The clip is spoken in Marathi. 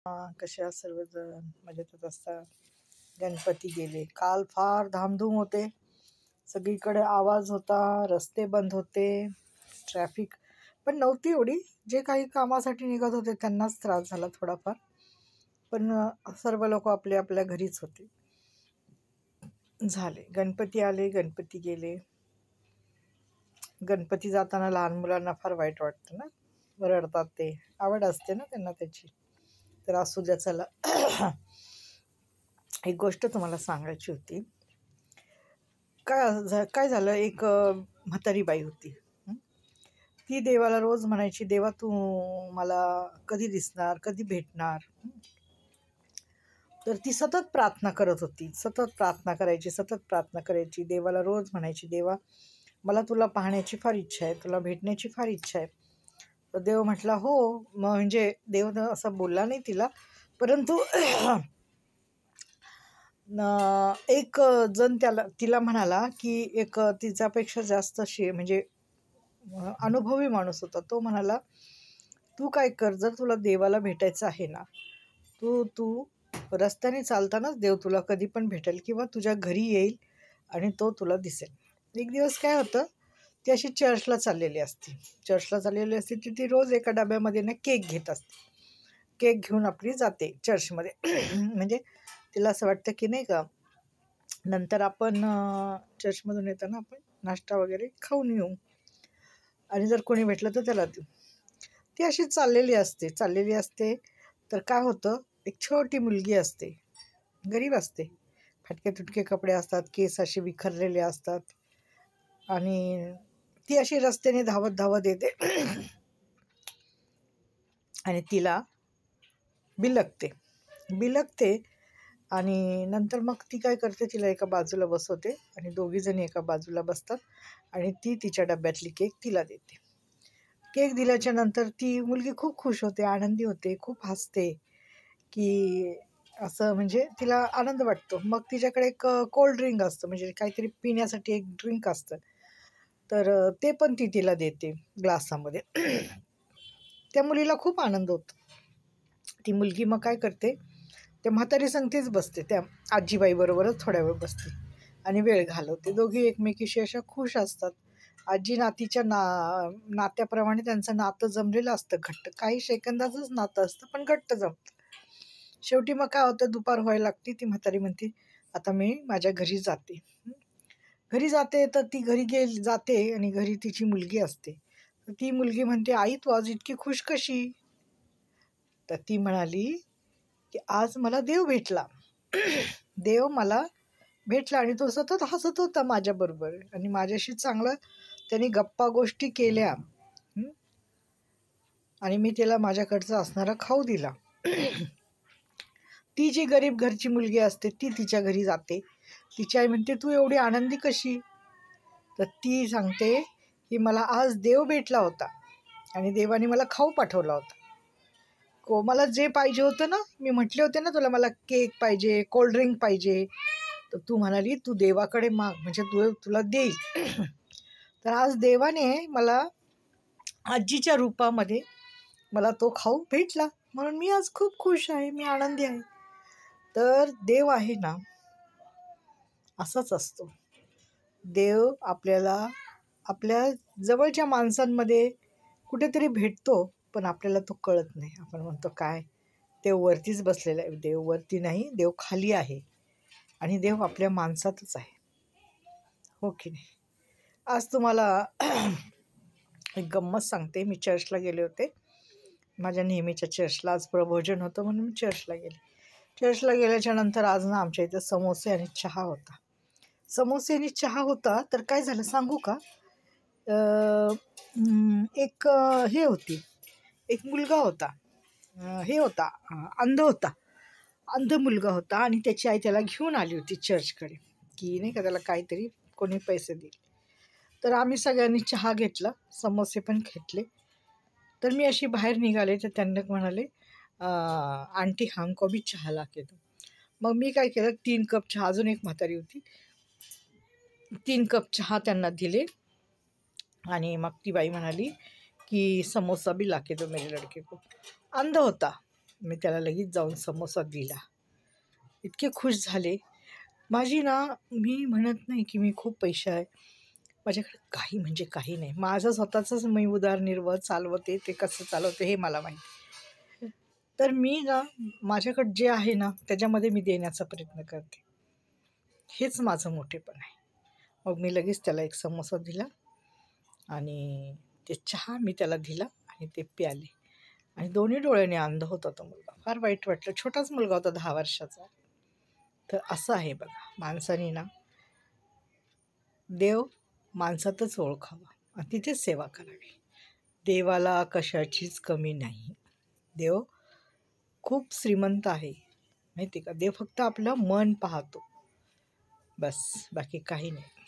कशा सर्वजण मजेतच असतात. गणपती गेले काल, फार धामधूम होते. सगळीकडे आवाज होता, रस्ते बंद होते, ट्रॅफिक पण नव्हती एवढी. जे काही कामासाठी निघत होते त्यांनाच त्रास झाला थोडाफार, पण सर्व लोक आपल्या आपल्या घरीच होते. झाले गणपती आले, गणपती गेले. गणपती जाताना लहान मुलांना फार वाईट वाटतं ना, रडतात. ते आवड असते ना त्यांना त्याची. तर असू द्या, चला. एक गोष्ट तुम्हाला सांगायची होती. काय झालं, एक म्हातारी बाई होती. ती देवाला रोज म्हणायची, देवा तू मला कधी दिसणार, कधी भेटणार. तर ती सतत प्रार्थना करत होती, सतत प्रार्थना करायची, सतत प्रार्थना करायची. देवाला रोज म्हणायची, देवा मला तुला पाहण्याची फार इच्छा आहे, तुला भेटण्याची फार इच्छा आहे. तर देव म्हटला हो. म्हणजे देव असं बोलला नाही तिला, परंतु एक जण तिला म्हणाला की एक तिच्यापेक्षा जास्त म्हणजे अनुभवी माणूस होता. तो म्हणाला, तू काय कर, जर तुला देवाला भेटायचं आहे ना, तू रस्त्याने चालतानाच देव तुला कधी पण भेटेल किंवा तुझ्या घरी येईल आणि तो तुला दिसेल. एक दिवस काय होतं, ती अशी चर्चला चाललेली असते. ती रोज एका डब्यामध्ये ना केक घेत असते. केक घेऊन आपली जाते चर्चमध्ये. म्हणजे तिला असं वाटतं की नाही का, नंतर आपण चर्चमधून येताना आपण नाश्ता वगैरे खाऊन येऊ आणि जर कोणी भेटलं तर त्याला देऊ. ती अशी चाललेली असते. तर काय होतं, एक छोटी मुलगी असते, गरीब असते, फाटके तुटके कपडे असतात, केस असे विखरलेले असतात आणि ती अशी रस्त्याने धावत धावत येते आणि तिला बिलकते आणि नंतर मग ती काय करते, तिला एका बाजूला बसवते आणि दोघीजणी एका बाजूला बसतात आणि ती तिच्या डब्यातली केक तिला देते. केक दिल्याच्या नंतर ती मुलगी खूप खुश होते, आनंदी होते, खूप हसते की असं, म्हणजे तिला आनंद वाटतो. मग तिच्याकडे एक कोल्ड ड्रिंक असतं, म्हणजे काहीतरी पिण्यासाठी एक ड्रिंक असतं. तर ते पण ती तिला देते ग्लासामध्ये. त्या मुलीला खूप आनंद होतो. ती मुलगी मग काय करते, त्या म्हातारी संगतीच बसते, त्या आजीबाईबरोबरच थोड्या वेळ बसते आणि वेळ घालवते. दोघी एकमेकीशी अशा खुश असतात. आजी नातीच्या नात्याप्रमाणे त्यांचं नातं जमलेलं असतं घट्ट. काही सेकंदाचंच नातं असतं, पण घट्ट जमतं. शेवटी मग काय होतं, दुपार व्हायला लागते. ती म्हातारी म्हणते, आता मी माझ्या घरी जाते. तर ती घरी जाते आणि घरी तिची मुलगी असते. तर ती मुलगी म्हणते, आई तू आज इतकी खुश कशी? तर ती म्हणाली की आज मला देव भेटला. देव मला भेटला आणि तो सतत हसत होता माझ्याबरोबर आणि माझ्याशी चांगलं त्यांनी गप्पा गोष्टी केल्या आणि मी त्याला माझ्याकडचा असणारा खाऊ दिला. ती जी गरीब घरची मुलगी असते ती तिच्या घरी जाते. तिची आई म्हणते, तू एवढी आनंदी कशी? तर ती सांगते की मला आज देव भेटला होता आणि देवाने मला खाऊ पाठवला होता. मला जे पाहिजे होतं ना, मी म्हटले होते ना तुला, मला केक पाहिजे, कोल्ड्रिंक पाहिजे, तर तू म्हणाली तू देवाकडे माग, म्हणजे तुला देईल. तर आज देवाने मला आजीच्या रूपामध्ये मला तो खाऊ भेटला, म्हणून मी आज खूप खुश आहे, मी आनंदी आहे. तर देव आहे ना, असाच असतो. देव आपल्याला आपल्या जवळच्या माणसांमध्ये कुठेतरी भेटतो, पण आपल्याला तो कळत नाही. आपण म्हणतो काय, देव वरतीच बसलेला आहे. देव वरती नाही, देव खाली आहे आणि देव आपल्या माणसातच आहे, हो की नाही? आज तुम्हाला एक गंमत सांगते. मी चर्चला गेले होते, माझ्या नेहमीच्या चर्चला. आज प्रभोजन होतं म्हणून मी चर्चला गेले. चर्चला गेल्याच्या नंतर आज ना आमच्या इथं समोसे आणि चहा होता. तर काय झालं सांगू का, एक मुलगा होता, अंध मुलगा होता आणि त्याची आई त्याला घेऊन आली होती चर्चकडे, की नाही का त्याला काहीतरी कोणी पैसे देईल. तर आम्ही सगळ्यांनी चहा घेतला, समोसे पण घेतले. तर मी अशी बाहेर निघाले तर त्यांना म्हणाले, आंटी हमको भी चहा ला के दो. मग मी काय केलं, 3 कप चहा, अजून एक म्हातारी होती, 3 कप चहा त्यांना दिले आणि मग ती बाई म्हणाली की समोसा भी ला के दो मेरे लड़के को. अंध होता, मी त्याला लगेच जाऊन समोसा दिला. इतके खुश झाले. माझी ना, मी म्हणत नाही की मी खूप पैसे आहे, माझ्याकडे काही म्हणजे काही नाही. माझं स्वतःचंच मी उदरनिर्वाह चालवते. ते कसं चालवते हे मला माहिती. तर मी ना, माझ्याकडे जे आहे ना, त्याच्यामध्ये मी देण्याचा प्रयत्न करते. हेच माझं मोठेपण आहे. मग मी लगेच त्याला एक समोसा दिला आणि ते चहा मी त्याला दिला आणि ते प्याले. आणि दोन्ही डोळ्याने अंध होता तो मुलगा. फार वाईट वाटलं. छोटाच मुलगा होता 10 वर्षाचा. तर असं आहे बघा, माणसाने ना देव माणसातच ओळखावा आणि तिथेच सेवा करावी. देवाला कशाचीच कमी नाही. देव खूप श्रीमंत आहे, माहिती का. देव फक्त आपलं मन पाहतो, बस, बाकी काही नाही.